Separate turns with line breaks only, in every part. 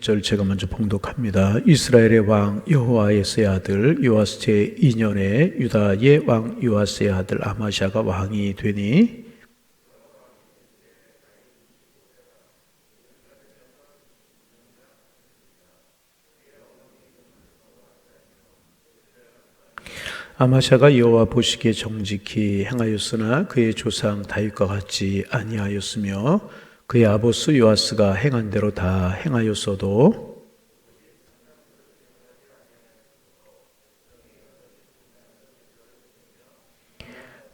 16절 제가 먼저 봉독합니다. 이스라엘의 왕 여호아스의 아들 요아스 제2년에 유다의 왕 요아스의 아들 아마시아가 왕이 되니 아마시아가 여호와 보시기에 정직히 행하였으나 그의 조상 다윗과 같이 아니하였으며 그의 아버스 요아스가 행한 대로 다 행하였어도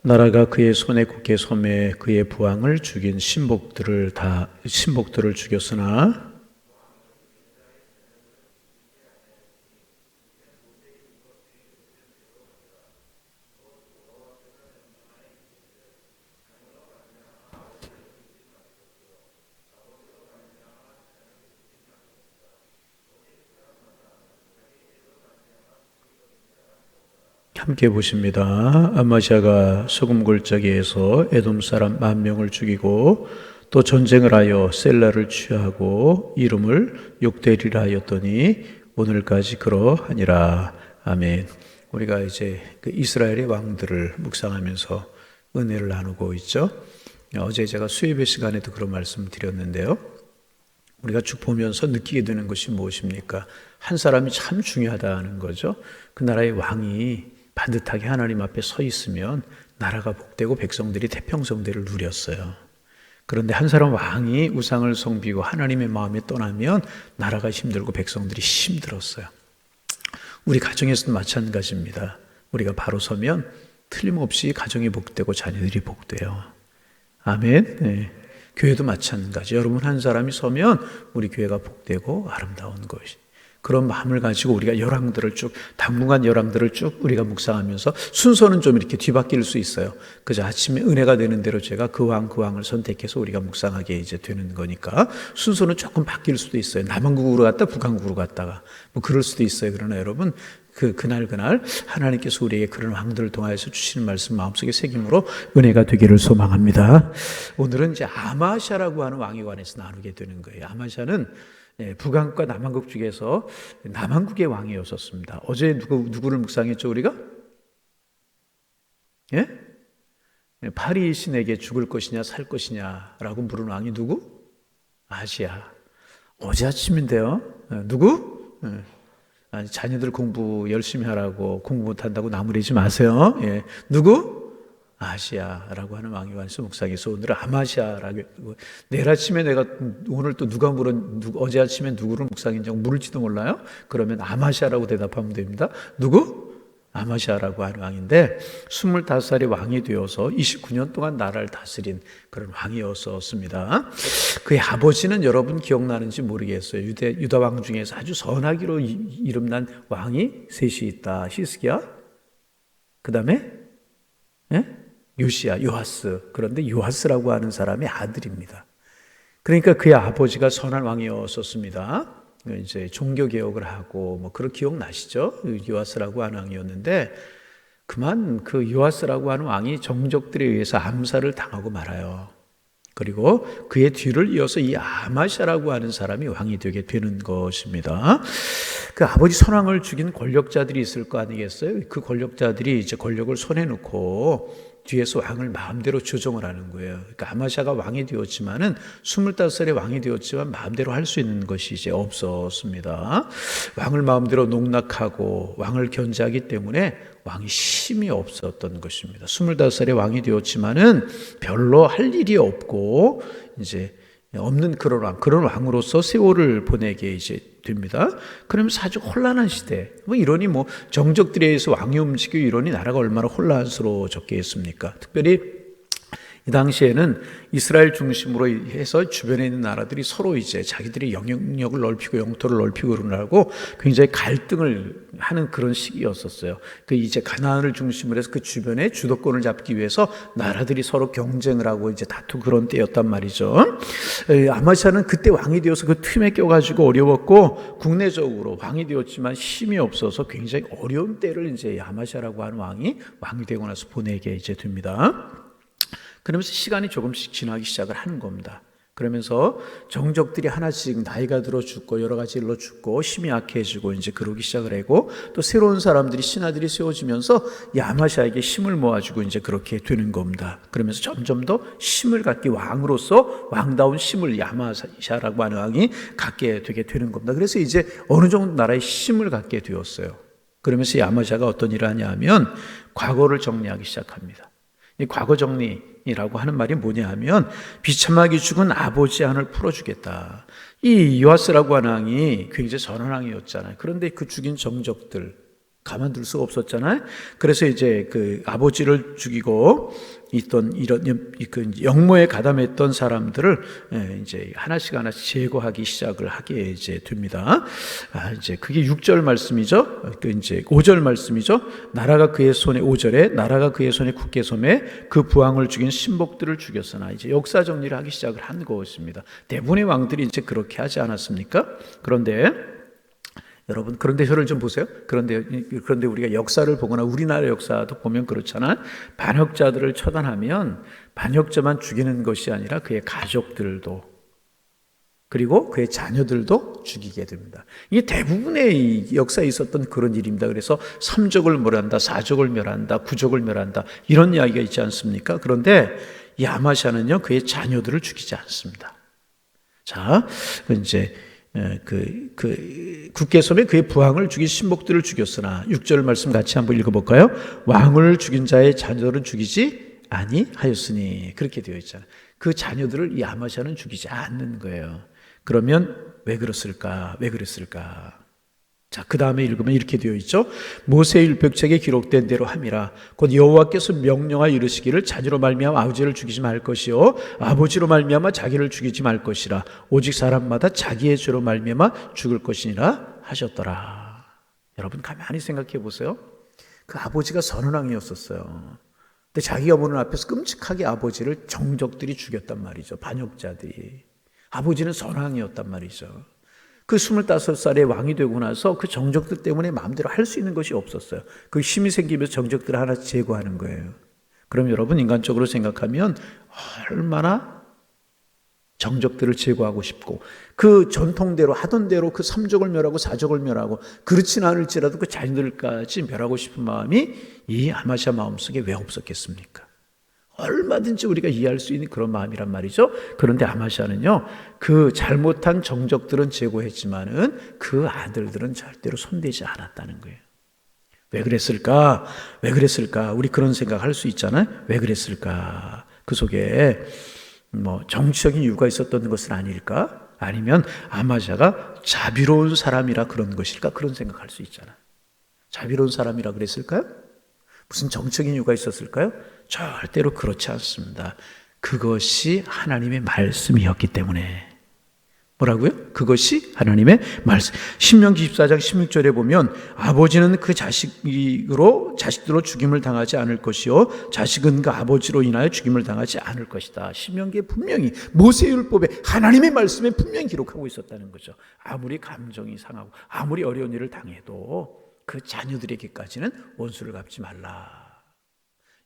나라가 그의 손에 굳게 섬에 그의 부왕을 죽인 신복들을 죽였으나 함께 보십니다. 아마시아가 소금 골짜기에서 에돔 사람 10,000명을 죽이고 또 전쟁을 하여 셀라를 취하고 이름을 욕되리라 하였더니 오늘까지 그러하니라. 아멘. 우리가 이제 그 이스라엘의 왕들을 묵상하면서 은혜를 나누고 있죠. 어제 제가 수예배 시간에도 그런 말씀 드렸는데요. 우리가 쭉 보면서 느끼게 되는 것이 무엇입니까? 한 사람이 참 중요하다는 거죠. 그 나라의 왕이 반듯하게 하나님 앞에 서 있으면 나라가 복되고 백성들이 태평성대를 누렸어요. 그런데 한 사람 왕이 우상을 섬기고 하나님의 마음에 떠나면 나라가 힘들고 백성들이 힘들었어요. 우리 가정에서도 마찬가지입니다. 우리가 바로 서면 틀림없이 가정이 복되고 자녀들이 복돼요. 아멘. 네. 교회도 마찬가지. 여러분 한 사람이 서면 우리 교회가 복되고 아름다운 것이. 그런 마음을 가지고 우리가 열왕들을 쭉 당분간 열왕들을 쭉 우리가 묵상하면서 순서는 좀 이렇게 뒤바뀔 수 있어요. 그저 아침에 은혜가 되는 대로 제가 그 왕을 선택해서 우리가 묵상하게 이제 되는 거니까 순서는 조금 바뀔 수도 있어요. 남한국으로 갔다 북한국으로 갔다가 뭐 그럴 수도 있어요. 그러나 여러분 그날 하나님께서 우리에게 그런 왕들을 통하여서 주시는 말씀 마음속에 새김으로 은혜가 되기를 소망합니다. 오늘은 이제 아마시아라고 하는 왕에 관해서 나누게 되는 거예요. 아마시아는 북한국과 남한국 중에서 남한국의 왕이었었습니다. 어제 누구를 묵상했죠 우리가? 예? 파리 신에게 죽을 것이냐 살 것이냐라고 물은 왕이 누구? 아시아. 어제 아침인데요. 누구? 자녀들 공부 열심히 하라고 공부 못한다고 나무리지 마세요. 예. 누구? 아시아라고 하는 왕이 관해서 묵상해서 오늘은 아마시아라고. 내일 아침에 내가 오늘 또 어제 아침에 누구를 묵상했냐고 물을지도 몰라요. 그러면 아마시아라고 대답하면 됩니다. 누구? 아마시아라고 하는 왕인데 25살의 왕이 되어서 29년 동안 나라를 다스린 그런 왕이었습니다. 그의 아버지는 여러분 기억나는지 모르겠어요. 유다 왕 중에서 아주 선하기로 이름난 왕이 셋이 있다. 히스기야, 그 다음에 요시야, 요아스. 그런데 요아스라고 하는 사람의 아들입니다. 그러니까 그의 아버지가 선한 왕이었습니다. 이제 종교 개혁을 하고 뭐 그런 기억 나시죠? 요아스라고 하는 왕이었는데 그만 그 요아스라고 하는 왕이 정적들에 의해서 암살을 당하고 말아요. 그리고 그의 뒤를 이어서 이 아마시아라고 하는 사람이 왕이 되게 되는 것입니다. 그 아버지 선왕을 죽인 권력자들이 있을 거 아니겠어요? 그 권력자들이 이제 권력을 손에 놓고 뒤에서 왕을 마음대로 조정을 하는 거예요. 그러니까 아마시아가 왕이 되었지만은 25살에 왕이 되었지만 마음대로 할 수 있는 것이 이제 없었습니다. 왕을 마음대로 농락하고 왕을 견제하기 때문에 왕이 힘이 없었던 것입니다. 25살에 왕이 되었지만은 별로 할 일이 없고 이제 없는 그런 왕으로서 세월을 보내게 이제 됩니다. 그러면서 아주 혼란한 시대. 이러니 정적들에 의해서 왕이 움직이고 이러니 나라가 얼마나 혼란스러워졌겠습니까? 특별히 이 당시에는 이스라엘 중심으로 해서 주변에 있는 나라들이 서로 이제 자기들의 영향력을 넓히고 영토를 넓히고 그러느라고 굉장히 갈등을 하는 그런 시기였었어요. 그 이제 가나안을 중심으로 해서 그 주변에 주도권을 잡기 위해서 나라들이 서로 경쟁을 하고 이제 다투고 그런 때였단 말이죠. 아마시아는 그때 왕이 되어서 그 틈에 껴가지고 어려웠고 국내적으로 왕이 되었지만 힘이 없어서 굉장히 어려운 때를 이제 아마시아라고 하는 왕이 되고 나서 보내게 이제 됩니다. 그러면서 시간이 조금씩 지나기 시작을 하는 겁니다. 그러면서 정적들이 하나씩 나이가 들어 죽고 여러 가지 일로 죽고 힘이 약해지고 이제 그러기 시작을 하고, 또 새로운 사람들이 신하들이 세워지면서 이 아마샤에게 힘을 모아주고 이제 그렇게 되는 겁니다. 그러면서 점점 더 힘을 갖기, 왕으로서 왕다운 힘을 이 아마샤라고 하는 왕이 갖게 되게 되는 겁니다. 그래서 이제 어느 정도 나라의 힘을 갖게 되었어요. 그러면서 이 아마샤가 어떤 일을 하냐 하면 과거를 정리하기 시작합니다. 이 과거 정리라고 하는 말이 뭐냐 하면 비참하게 죽은 아버지 한을 풀어주겠다. 이 요아스라고 하는 왕이 굉장히 선한 왕이었잖아요. 그런데 그 죽인 정적들 가만둘 수가 없었잖아요. 그래서 이제 그 아버지를 죽이고 있던 이런 그 역모에 가담했던 사람들을 이제 하나씩 제거하기 시작을 하게 이제 됩니다. 이제 그게 6절 말씀이죠. 그 이제 5절 말씀이죠. 나라가 그의 손에, 5절에 나라가 그의 손에 굳게 섬에 그 부왕을 죽인 신복들을 죽였으나, 이제 역사 정리를 하기 시작을 한 것입니다. 대부분의 왕들이 이제 그렇게 하지 않았습니까? 그런데 여러분, 그런데 저를 좀 보세요. 그런데 우리가 역사를 보거나 우리나라 역사도 보면 그렇잖아. 반역자들을 처단하면 반역자만 죽이는 것이 아니라 그의 가족들도, 그리고 그의 자녀들도 죽이게 됩니다. 이게 대부분의 역사에 있었던 그런 일입니다. 그래서 3족을 멸한다, 4족을 멸한다, 9족을 멸한다, 이런 이야기가 있지 않습니까? 그런데 이 아마샤는요, 그의 자녀들을 죽이지 않습니다. 자, 이제 굳게 섬에 그의 부왕을 죽인 신복들을 죽였으나, 6절 말씀 같이 한번 읽어볼까요? 왕을 죽인 자의 자녀들은 죽이지 아니하였으니, 그렇게 되어 있잖아요. 그 자녀들을 이 아마샤는 죽이지 않는 거예요. 그러면 왜 그랬을까? 자, 그 다음에 읽으면 이렇게 되어 있죠. 모세의 율법책에 기록된 대로 함이라. 곧 여호와께서 명령하여 이르시기를 자녀로 말미암아 아버지를 죽이지 말 것이요 아버지로 말미암아 자기를 죽이지 말 것이라. 오직 사람마다 자기의 죄로 말미암아 죽을 것이니라 하셨더라. 여러분, 가만히 생각해 보세요. 그 아버지가 선한 왕이었었어요. 근데 자기가 보는 앞에서 끔찍하게 아버지를 정적들이 죽였단 말이죠. 반역자들이. 아버지는 선한 왕이었단 말이죠. 그 25살에 왕이 되고 나서 그 정적들 때문에 마음대로 할 수 있는 것이 없었어요. 그 힘이 생기면서 정적들을 하나씩 제거하는 거예요. 그럼 여러분, 인간적으로 생각하면 얼마나 정적들을 제거하고 싶고, 그 전통대로 하던 대로 그 3족을 멸하고 4족을 멸하고, 그렇진 않을지라도 그 자녀들까지 멸하고 싶은 마음이 이 아마샤 마음속에 왜 없었겠습니까? 얼마든지 우리가 이해할 수 있는 그런 마음이란 말이죠. 그런데 아마샤는요, 그 잘못한 정적들은 제거했지만은 그 아들들은 절대로 손대지 않았다는 거예요. 왜 그랬을까? 우리 그런 생각할 수 있잖아요. 왜 그랬을까? 그 속에 뭐 정치적인 이유가 있었던 것은 아닐까? 아니면 아마샤가 자비로운 사람이라 그런 것일까? 그런 생각할 수 있잖아요. 자비로운 사람이라 그랬을까요? 무슨 정적인 이유가 있었을까요? 절대로 그렇지 않습니다. 그것이 하나님의 말씀이었기 때문에. 뭐라고요? 그것이 하나님의 말씀. 신명기 14장 16절에 보면 아버지는 그 자식들로 죽임을 당하지 않을 것이요 자식은 그 아버지로 인하여 죽임을 당하지 않을 것이다. 신명기에 분명히 모세율법에 하나님의 말씀에 분명히 기록하고 있었다는 거죠. 아무리 감정이 상하고 아무리 어려운 일을 당해도 그 자녀들에게까지는 원수를 갚지 말라.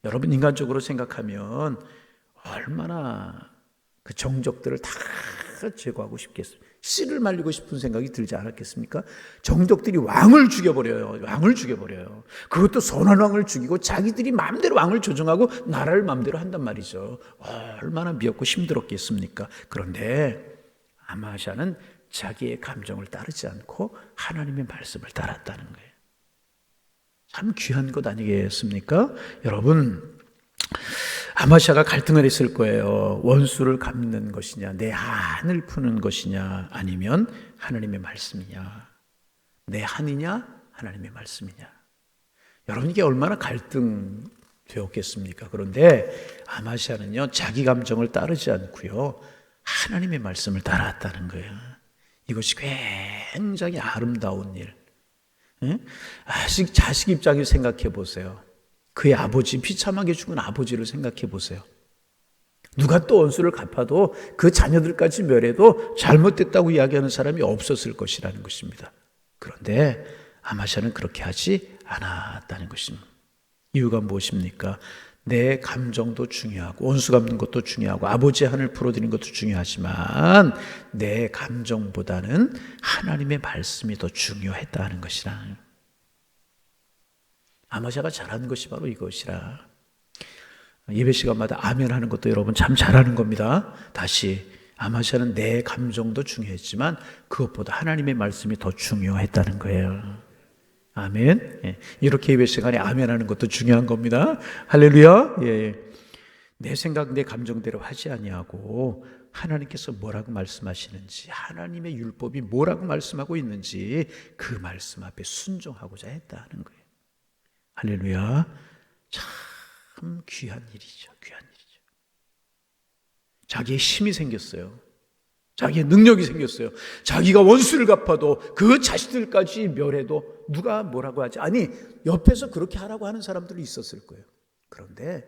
여러분, 인간적으로 생각하면 얼마나 그 정적들을 다 제거하고 싶겠습니까? 씨를 말리고 싶은 생각이 들지 않았겠습니까? 정적들이 왕을 죽여버려요. 그것도 선한 왕을 죽이고 자기들이 마음대로 왕을 조정하고 나라를 마음대로 한단 말이죠. 얼마나 미웠고 힘들었겠습니까? 그런데 아마샤는 자기의 감정을 따르지 않고 하나님의 말씀을 따랐다는 거예요. 참 귀한 것 아니겠습니까? 여러분, 아마샤가 갈등을 했을 거예요. 원수를 갚는 것이냐, 내 한을 푸는 것이냐, 아니면 하나님의 말씀이냐. 내 한이냐, 하나님의 말씀이냐. 여러분, 이게 얼마나 갈등되었겠습니까? 그런데 아마샤는요, 자기 감정을 따르지 않고요, 하나님의 말씀을 따랐다는 거예요. 이것이 굉장히 아름다운 일. 자식 입장에서 생각해 보세요. 그의 아버지, 비참하게 죽은 아버지를 생각해 보세요. 누가 또 원수를 갚아도 그 자녀들까지 멸해도 잘못됐다고 이야기하는 사람이 없었을 것이라는 것입니다. 그런데 아마샤는 그렇게 하지 않았다는 것입니다. 이유가 무엇입니까? 내 감정도 중요하고 원수 갚는 것도 중요하고 아버지 한을 풀어드리는 것도 중요하지만 내 감정보다는 하나님의 말씀이 더 중요했다는 것이라. 아마샤가 잘하는 것이 바로 이것이라. 예배 시간마다 아멘 하는 것도 여러분 참 잘하는 겁니다. 다시 아마샤는 내 감정도 중요했지만 그것보다 하나님의 말씀이 더 중요했다는 거예요. 아멘. 예. 이렇게 예배 시간에 아멘 하는 것도 중요한 겁니다. 할렐루야. 예. 내 생각, 내 감정대로 하지 아니하고 하나님께서 뭐라고 말씀하시는지, 하나님의 율법이 뭐라고 말씀하고 있는지 그 말씀 앞에 순종하고자 했다는 거예요. 할렐루야. 참 귀한 일이죠. 귀한 일이죠. 자기의 힘이 생겼어요. 자기의 능력이 생겼어요. 자기가 원수를 갚아도 그 자식들까지 멸해도 누가 뭐라고 하지? 아니, 옆에서 그렇게 하라고 하는 사람들이 있었을 거예요. 그런데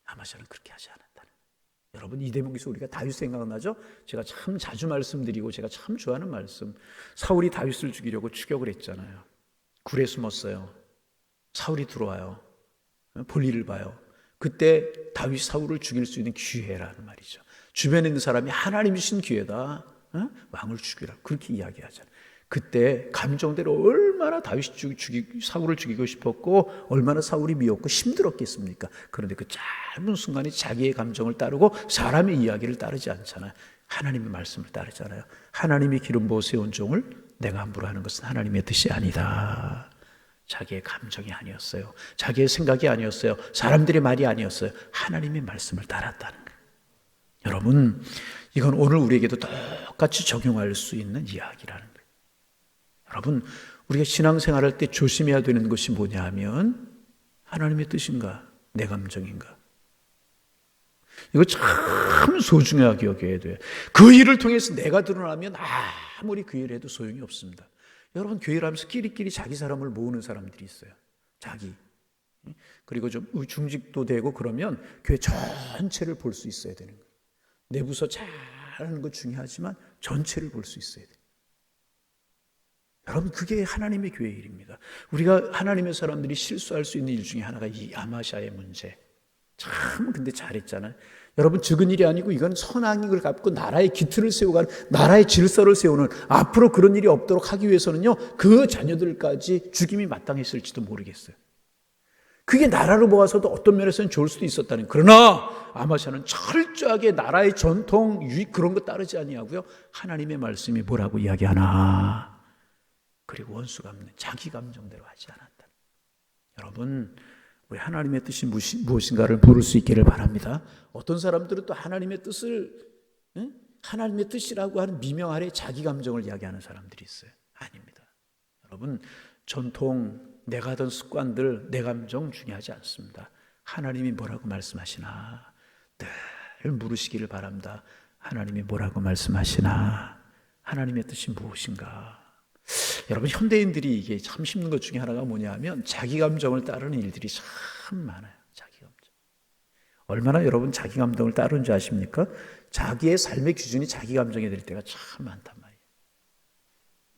아마샤는 그렇게 하지 않았다는. 여러분, 이 대목에서 우리가 다윗 생각나죠? 제가 참 자주 말씀드리고 제가 참 좋아하는 말씀. 사울이 다윗을 죽이려고 추격을 했잖아요. 굴에 숨었어요. 사울이 들어와요. 볼일을 봐요. 그때 다윗 사울을 죽일 수 있는 기회라는 말이죠. 주변에 있는 사람이 하나님이 주신 기회다. 왕을 죽이라. 그렇게 이야기하잖아요. 그때 감정대로 얼마나 사울을 죽이고 싶었고 얼마나 사울이 미웠고 힘들었겠습니까? 그런데 그 짧은 순간에 자기의 감정을 따르고 사람의 이야기를 따르지 않잖아요. 하나님의 말씀을 따르잖아요. 하나님이 기름 부어 세운 종을 내가 함부로 하는 것은 하나님의 뜻이 아니다. 자기의 감정이 아니었어요. 자기의 생각이 아니었어요. 사람들의 말이 아니었어요. 하나님의 말씀을 따랐다는 거예요. 여러분, 이건 오늘 우리에게도 똑같이 적용할 수 있는 이야기라는 거예요. 여러분, 우리가 신앙생활할 때 조심해야 되는 것이 뭐냐 하면 하나님의 뜻인가? 내 감정인가? 이거 참 소중하게 여겨야 돼요. 그 일을 통해서 내가 드러나면 아무리 그 일을 해도 소용이 없습니다. 여러분, 교회를 하면서 끼리끼리 자기 사람을 모으는 사람들이 있어요. 자기. 그리고 좀 중직도 되고 그러면 교회 전체를 볼 수 있어야 되는 거예요. 내 부서 잘하는 것 중요하지만 전체를 볼 수 있어야 돼요. 여러분, 그게 하나님의 교회의 일입니다. 우리가 하나님의 사람들이 실수할 수 있는 일 중에 하나가 이 아마샤의 문제. 참 근데 잘했잖아요. 여러분, 적은 일이 아니고 이건 선악을 갚고 나라의 기틀을 세워가는, 나라의 질서를 세우는, 앞으로 그런 일이 없도록 하기 위해서는요, 그 자녀들까지 죽임이 마땅했을지도 모르겠어요. 그게 나라로 보아서도 어떤 면에서는 좋을 수도 있었다는. 그러나 아마샤는 철저하게 나라의 전통, 유익 그런 거 따르지 아니하고요, 하나님의 말씀이 뭐라고 이야기하나, 그리고 원수 갚는 자기 감정대로 하지 않았다. 여러분, 우리 하나님의 뜻이 무엇인가를 물을 수 있기를 바랍니다. 어떤 사람들은 또 하나님의 뜻을 하나님의 뜻이라고 하는 미명 아래 자기 감정을 이야기하는 사람들이 있어요. 아닙니다. 여러분, 전통, 내가 하던 습관들, 내 감정 중요하지 않습니다. 하나님이 뭐라고 말씀하시나 늘 물으시기를 바랍니다. 하나님이 뭐라고 말씀하시나, 하나님의 뜻이 무엇인가. 여러분, 현대인들이 이게 참 힘든 것 중에 하나가 뭐냐면 자기 감정을 따르는 일들이 참 많아요. 자기 감정. 얼마나 여러분 자기 감정을 따르는 줄 아십니까? 자기의 삶의 기준이 자기 감정이 될 때가 참 많단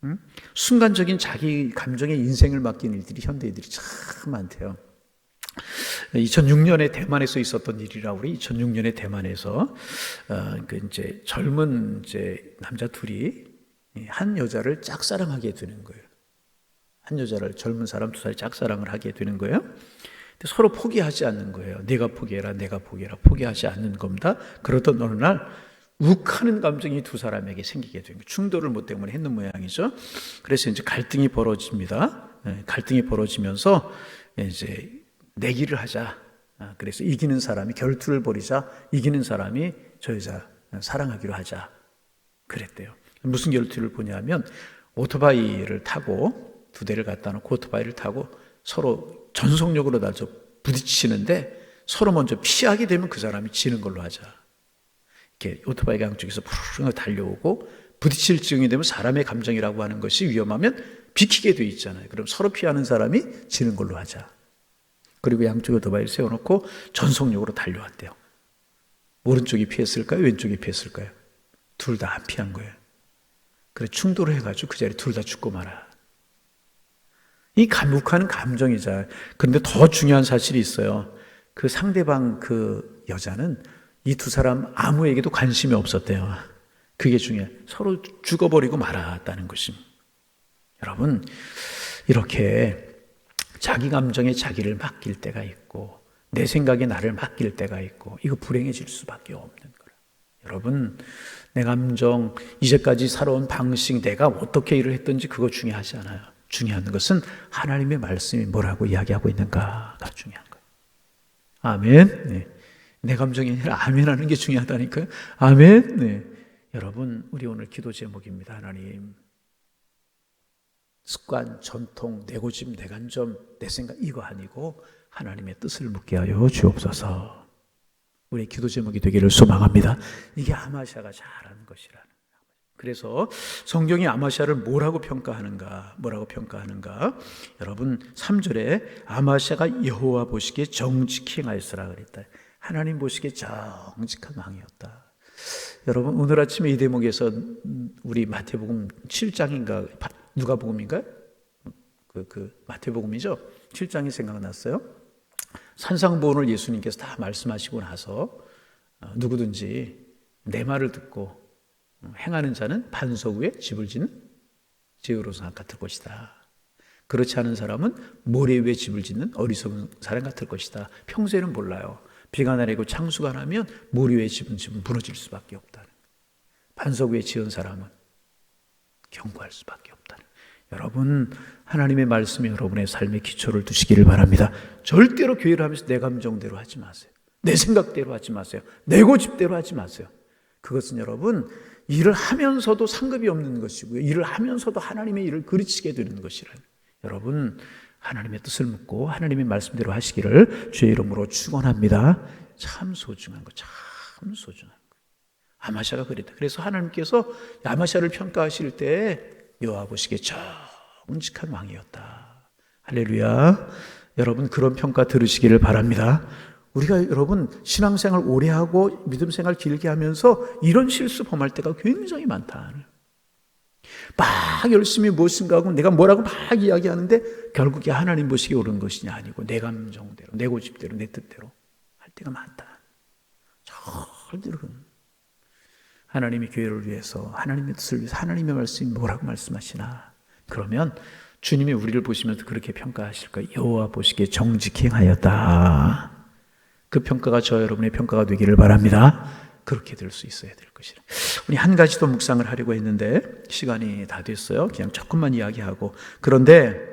말이에요. 순간적인 자기 감정에 인생을 맡긴 일들이 현대인들이 참 많대요. 2006년에 대만에서 있었던 일이라 우리 2006년에 대만에서 이제 젊은 남자 둘이 한 여자를 짝사랑하게 되는 거예요. 한 여자를, 젊은 사람 두 살 짝사랑을 하게 되는 거예요. 근데 서로 포기하지 않는 거예요. 내가 포기해라, 내가 포기해라. 포기하지 않는 겁니다. 그러던 어느 날 욱하는 감정이 두 사람에게 생기게 된 거예요. 충돌을 뭐 때문에 했는 모양이죠. 그래서 이제 갈등이 벌어집니다. 갈등이 벌어지면서 이제 내기를 하자. 그래서 이기는 사람이 결투를 벌이자. 이기는 사람이 저 여자 사랑하기로 하자. 그랬대요. 무슨 결투를 보냐면 오토바이를 타고 두 대를 갖다 놓고 오토바이를 타고 서로 전속력으로 나서 부딪히는데 서로 먼저 피하게 되면 그 사람이 지는 걸로 하자. 이렇게 오토바이가 양쪽에서 푸르르 달려오고 부딪힐 지경이 되면 사람의 감정이라고 하는 것이 위험하면 비키게 돼 있잖아요. 그럼 서로 피하는 사람이 지는 걸로 하자. 그리고 양쪽에 오토바이를 세워놓고 전속력으로 달려왔대요. 오른쪽이 피했을까요? 왼쪽이 피했을까요? 둘 다 안 피한 거예요. 그래 충돌을 해가지고 그 자리에 둘 다 죽고 말아. 이 감옥하는 감정이잖아요. 그런데 더 중요한 사실이 있어요. 그 상대방 그 여자는 이 두 사람 아무에게도 관심이 없었대요. 그게 중요해요. 서로 죽어버리고 말았다는 것입니다. 여러분, 이렇게 자기 감정에 자기를 맡길 때가 있고 내 생각에 나를 맡길 때가 있고 이거 불행해질 수밖에 없는 거예요. 여러분, 내 감정, 이제까지 살아온 방식, 내가 어떻게 일을 했든지 그거 중요하지 않아요. 중요한 것은 하나님의 말씀이 뭐라고 이야기하고 있는가가 중요한 거예요. 아멘. 네. 내 감정이 아니라 아멘 하는 게 중요하다니까요. 아멘. 네. 여러분, 우리 오늘 기도 제목입니다. 하나님, 습관, 전통, 내 고집, 내 간점, 내 생각 이거 아니고 하나님의 뜻을 묻게 하여 주옵소서. 우리의 기도 제목이 되기를 소망합니다. 이게 아마샤가 잘하는 것이라는. 그래서 성경이 아마샤를 뭐라고 평가하는가? 여러분 3절에 아마샤가 여호와 보시기에 정직히 행하였으라 그랬다. 하나님 보시기에 정직한 왕이었다. 여러분 오늘 아침에 이 대목에서 우리 마태복음 7장인가 누가복음인가요? 그 마태복음이죠. 7장이 생각났어요. 산상보훈을 예수님께서 다 말씀하시고 나서 누구든지 내 말을 듣고 행하는 자는 반석 위에 집을 짓는 지혜로운 같을 것이다. 그렇지 않은 사람은 모래 위에 집을 짓는 어리석은 사람 같을 것이다. 평소에는 몰라요. 비가 내리고 창수가 나면 모래 위에 집은 무너질 수밖에 없다. 반석 위에 지은 사람은 경고할 수밖에 없다. 여러분, 하나님의 말씀이 여러분의 삶의 기초를 두시기를 바랍니다. 절대로 교회를 하면서 내 감정대로 하지 마세요. 내 생각대로 하지 마세요. 내 고집대로 하지 마세요. 그것은 여러분 일을 하면서도 상급이 없는 것이고요. 일을 하면서도 하나님의 일을 그르치게 되는 것이라. 여러분 하나님의 뜻을 묻고 하나님의 말씀대로 하시기를 주의 이름으로 축원합니다. 참 소중한 거, 참 소중한 거. 아마샤가 그랬다. 그래서 하나님께서 아마샤를 평가하실 때 여호와 보시기에 정직한 왕이었다. 할렐루야. 여러분 그런 평가 들으시기를 바랍니다. 우리가 여러분 신앙생활 오래 하고 믿음생활 길게 하면서 이런 실수 범할 때가 굉장히 많다. 막 열심히 무엇인가 하고 내가 뭐라고 막 이야기하는데 결국에 하나님 보시기에 옳은 것이냐 아니고 내 감정대로 내 고집대로 내 뜻대로 할 때가 많다. 절대로 하나님의 교회를 위해서 하나님의 뜻을 위해서 하나님의 말씀이 뭐라고 말씀하시나. 그러면 주님이 우리를 보시면서 그렇게 평가하실 거예요. 여호와 보시기에 정직히 행하였다. 그 평가가 저 여러분의 평가가 되기를 바랍니다. 그렇게 될 수 있어야 될 것이라. 우리 한 가지 더 묵상을 하려고 했는데 시간이 다 됐어요. 그냥 조금만 이야기하고. 그런데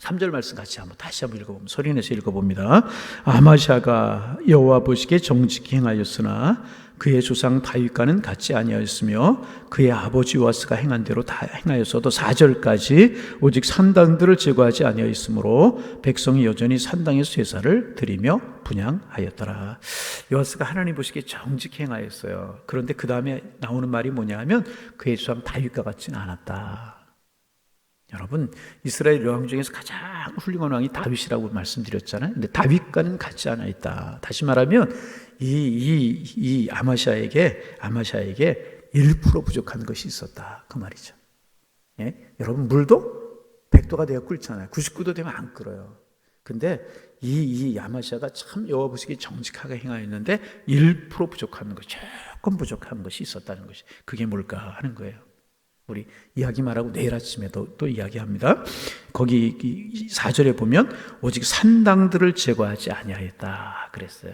3절 말씀 같이 다시 한번 읽어보면 소리내서 읽어봅니다. 아마샤가 여호와 보시기에 정직히 행하였으나 그의 조상 다윗과는 같지 아니하였으며 그의 아버지 요아스가 행한 대로 다 행하였어도 4절까지 오직 산당들을 제거하지 아니하였으므로 백성이 여전히 산당에서 제사를 드리며 분향하였더라. 요아스가 하나님 보시기에 정직히 행하였어요. 그런데 그 다음에 나오는 말이 뭐냐 하면 그의 조상 다윗과 같지는 않았다. 여러분 이스라엘 왕 중에서 가장 훌륭한 왕이 다윗이라고 말씀드렸잖아요. 근데 다윗과는 같지 않아 있다. 다시 말하면 이 아마샤에게 1% 부족한 것이 있었다. 그 말이죠. 예? 여러분 물도 100도가 되어 끓잖아요. 99도 되면 안 끓어요. 근데 이 아마샤가 참 여호와 보시기에 정직하게 행하였는데 1% 부족한 것, 조금 부족한 것이 있었다는 것이 그게 뭘까 하는 거예요. 우리 이야기 말하고 내일 아침에도 또 이야기합니다. 거기 4절에 보면 오직 산당들을 제거하지 아니하였다 그랬어요.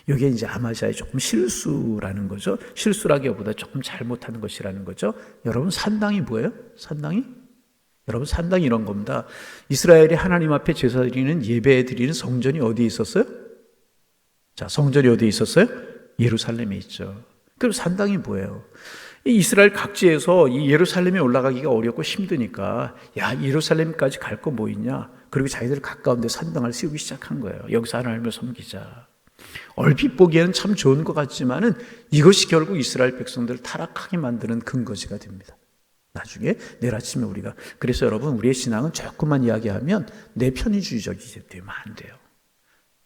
이게 이제 아마샤의 조금 실수라는 거죠. 실수라기보다 조금 잘못하는 것이라는 거죠. 여러분 산당이 뭐예요? 산당이? 여러분 산당이 이런 겁니다. 이스라엘이 하나님 앞에 제사 드리는 예배 드리는 성전이 어디에 있었어요? 자, 성전이 어디에 있었어요? 예루살렘에 있죠. 그럼 산당이 뭐예요? 이 이스라엘 각지에서 이 예루살렘에 올라가기가 어렵고 힘드니까 야 예루살렘까지 갈 거 뭐 있냐? 그리고 자기들 가까운 데 산당을 세우기 시작한 거예요. 여기서 하나님을 섬기자. 얼핏 보기에는 참 좋은 것 같지만은 이것이 결국 이스라엘 백성들을 타락하게 만드는 근거지가 됩니다. 나중에 내일 아침에 우리가 그래서 여러분 우리의 신앙은 조금만 이야기하면 내 편의주의적이 되면 안 돼요.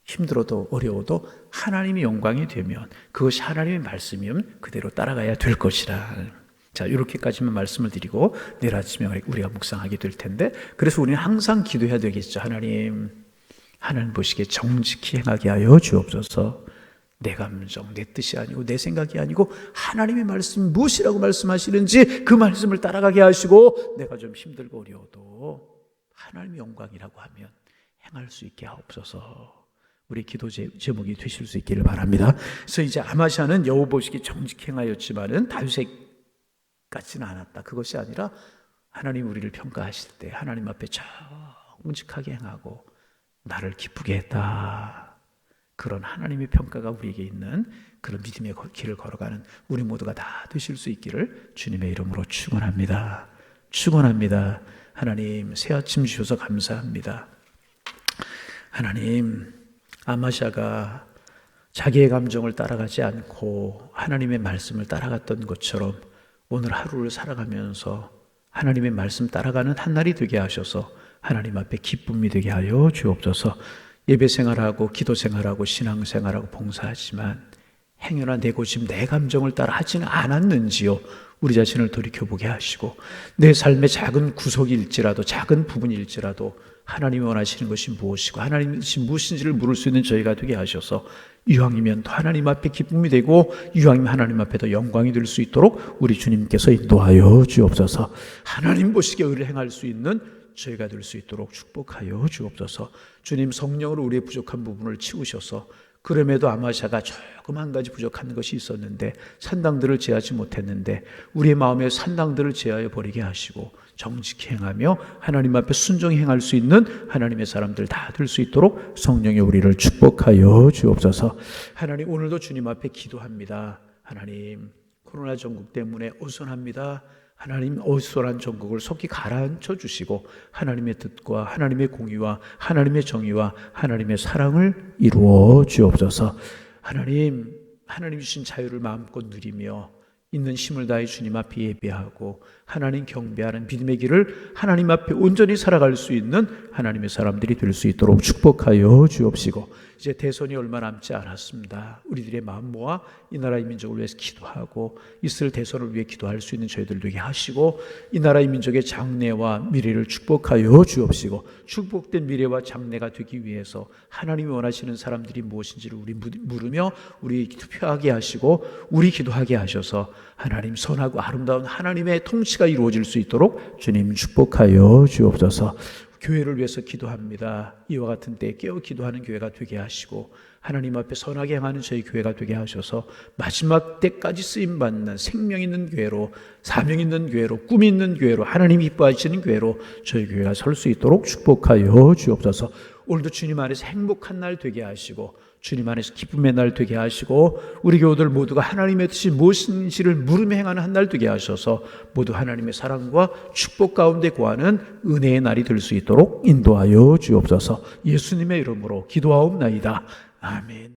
힘들어도 어려워도 하나님의 영광이 되면 그것이 하나님의 말씀이면 그대로 따라가야 될 것이라. 자, 이렇게까지만 말씀을 드리고 내일 아침에 우리가 묵상하게 될 텐데, 그래서 우리는 항상 기도해야 되겠죠. 하나님 보시기에 정직히 행하게 하여 주옵소서. 내 감정, 내 뜻이 아니고 내 생각이 아니고 하나님의 말씀이 무엇이라고 말씀하시는지 그 말씀을 따라가게 하시고, 내가 좀 힘들고 어려워도 하나님의 영광이라고 하면 행할 수 있게 하옵소서. 우리 기도 제목이 되실 수 있기를 바랍니다. 그래서 이제 아마샤는 여호 보시기 정직히 행하였지만은 다윗의 같지는 않았다. 그것이 아니라 하나님 우리를 평가하실 때 하나님 앞에 정직하게 행하고 나를 기쁘게 했다. 그런 하나님의 평가가 우리에게 있는 그런 믿음의 길을 걸어가는 우리 모두가 다 되실 수 있기를 주님의 이름으로 축원합니다. 축원합니다. 하나님 새 아침 주셔서 감사합니다. 하나님, 아마샤가 자기의 감정을 따라가지 않고 하나님의 말씀을 따라갔던 것처럼 오늘 하루를 살아가면서 하나님의 말씀 따라가는 한날이 되게 하셔서 하나님 앞에 기쁨이 되게 하여 주옵소서. 예배 생활하고 기도 생활하고 신앙 생활하고 봉사하지만 행여나 내 고집 내 감정을 따라 하지는 않았는지요. 우리 자신을 돌이켜보게 하시고 내 삶의 작은 구석일지라도 작은 부분일지라도 하나님이 원하시는 것이 무엇이고 하나님이 무엇인지를 물을 수 있는 저희가 되게 하셔서 이왕이면 더 하나님 앞에 기쁨이 되고 이왕이면 하나님 앞에 더 영광이 될 수 있도록 우리 주님께서 인도하여 주옵소서. 하나님 보시기에 의를 행할 수 있는 저희가 될 수 있도록 축복하여 주옵소서. 주님 성령으로 우리의 부족한 부분을 치우셔서 그럼에도 아마샤가 조금 한 가지 부족한 것이 있었는데 산당들을 제하지 못했는데 우리의 마음에 산당들을 제하여 버리게 하시고 정직히 행하며 하나님 앞에 순종히 행할 수 있는 하나님의 사람들 다 될 수 있도록 성령이 우리를 축복하여 주옵소서. 하나님 오늘도 주님 앞에 기도합니다. 하나님 코로나 전국 때문에 어선합니다. 하나님 어수선한 전국을 속히 가라앉혀 주시고 하나님의 뜻과 하나님의 공의와 하나님의 정의와 하나님의 사랑을 이루어 주옵소서. 하나님 주신 자유를 마음껏 누리며 있는 힘을 다해 주님 앞에 예배하고 하나님 경배하는 믿음의 길을 하나님 앞에 온전히 살아갈 수 있는 하나님의 사람들이 될 수 있도록 축복하여 주옵시고, 이제 대선이 얼마 남지 않았습니다. 우리들의 마음 모아 이 나라의 민족을 위해서 기도하고 있을 대선을 위해 기도할 수 있는 저희들 되게 하시고 이 나라의 민족의 장래와 미래를 축복하여 주옵시고, 축복된 미래와 장래가 되기 위해서 하나님이 원하시는 사람들이 무엇인지를 우리 물으며 우리 투표하게 하시고 우리 기도하게 하셔서 하나님 선하고 아름다운 하나님의 통치가 이루어질 수 있도록 주님 축복하여 주옵소서. 교회를 위해서 기도합니다. 이와 같은 때에 깨어 기도하는 교회가 되게 하시고 하나님 앞에 선하게 행하는 저희 교회가 되게 하셔서 마지막 때까지 쓰임받는 생명 있는 교회로, 사명 있는 교회로, 꿈 있는 교회로, 하나님이 기뻐하시는 교회로 저희 교회가 설 수 있도록 축복하여 주옵소서. 오늘도 주님 안에서 행복한 날 되게 하시고 주님 안에서 기쁨의 날 되게 하시고 우리 교우들 모두가 하나님의 뜻이 무엇인지를 물으며 행하는 한 날 되게 하셔서 모두 하나님의 사랑과 축복 가운데 거하는 은혜의 날이 될 수 있도록 인도하여 주옵소서. 예수님의 이름으로 기도하옵나이다. 아멘.